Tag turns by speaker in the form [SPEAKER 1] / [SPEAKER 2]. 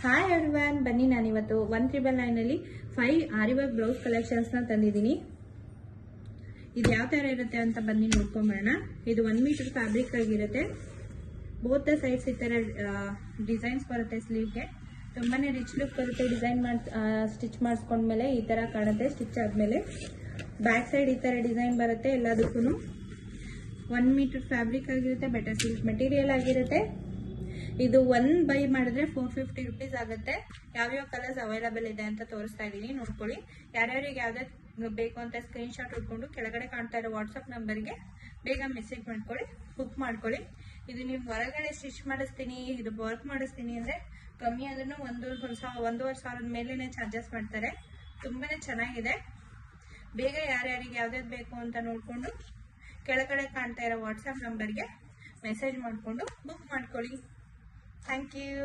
[SPEAKER 1] Hi everyone, ಬನ್ನಿ ನಾನಿವತ್ತು 1999 ಅಲ್ಲಿ 5 ಆರಿ ವರ್ಕ್ ಬ್ಲೌಸ್ ಕಲೆಕ್ಷನ್ಸ್ ನ ತಂದಿದ್ದೀನಿ. ಇದು ಯಾವ ತರ ಇರುತ್ತೆ ಅಂತ ಬನ್ನಿ ನೋಡ್ಕೊಂಬರೋಣ. ಇದು 1 ಮೀಟರ್ ಫ್ಯಾಬ್ರಿಕ್ ಆಗಿರುತ್ತೆ. ಬೋತ್ ದ ಸೈಡ್ಸ್ ಈ ತರ ಡಿಸೈನ್ಸ್ ಬರುತ್ತೆ. ಸ್ಲೀವ್ಗೆ ತುಂಬಾನೇ ರಿಚ್ ಲುಕ್ ಬರುತ್ತೆ. ಡಿಸೈನ್ ಸ್ಟಿಚ್ ಮಾಡಿಸ್ಕೊಂಡ್ಮೇಲೆ ಈ ತರ ಕಾಣುತ್ತೆ. ಸ್ಟಿಚ್ ಆದ್ಮೇಲೆ ಬ್ಯಾಕ್ ಸೈಡ್ ಈ ತರ ಡಿಸೈನ್ ಬರುತ್ತೆ. ಎಲ್ಲದಕ್ಕೂ 1 ಮೀಟರ್ ಫ್ಯಾಬ್ರಿಕ್ ಆಗಿರುತ್ತೆ. ಬೆಟರ್ ಸಿಲ್ಕ್ ಮೆಟೀರಿಯಲ್ ಆಗಿರುತ್ತೆ. ಇದು 1 ಬೈ ಮಾಡಿದ್ರೆ 450 ರುಪೀಸ್ ಆಗುತ್ತೆ. ಯಾವ್ಯಾವ ಕಲರ್ಸ್ ಅವೈಲಬಲ್ ಇದೆ ಅಂತ ತೋರಿಸ್ತಾ ಇದ್ದೀನಿ, ನೋಡ್ಕೊಳ್ಳಿ. ಯಾರ್ಯಾರಿಗೆ ಯಾವ್ದು ಬೇಕು ಅಂತ ಸ್ಕ್ರೀನ್ ಶಾಟ್ ಹೊಡ್ಕೊಂಡು ಕೆಳಗಡೆ ಕಾಣ್ತಾ ಇರೋ ವಾಟ್ಸ್ಆಪ್ ನಂಬರ್ಗೆ ಬೇಗ ಮೆಸೇಜ್ ಮಾಡ್ಕೊಳ್ಳಿ, ಬುಕ್ ಮಾಡ್ಕೊಳ್ಳಿ. ಇದು ನೀವು ಹೊರಗಡೆ ಸ್ಟಿಚ್ ಮಾಡಿಸ್ತೀನಿ, ಇದು ವರ್ಕ್ ಮಾಡಿಸ್ತೀನಿ ಅಂದ್ರೆ ಕಮ್ಮಿ ಆದ್ರೂ 1,500 ಸಾವಿರದ ಮೇಲೇನೆ ಚಾರ್ಜಸ್ ಮಾಡ್ತಾರೆ. ತುಂಬಾನೇ ಚೆನ್ನಾಗಿದೆ. ಬೇಗ ಯಾರ್ಯಾರಿಗೆ ಯಾವ್ದಾದ್ರು ಬೇಕು ಅಂತ ನೋಡ್ಕೊಂಡು ಕೆಳಗಡೆ ಕಾಣ್ತಾ ಇರೋ ವಾಟ್ಸ್ಆಪ್ ನಂಬರ್ಗೆ ಮೆಸೇಜ್ ಮಾಡ್ಕೊಂಡು ಬುಕ್ ಮಾಡ್ಕೊಳ್ಳಿ. Thank you.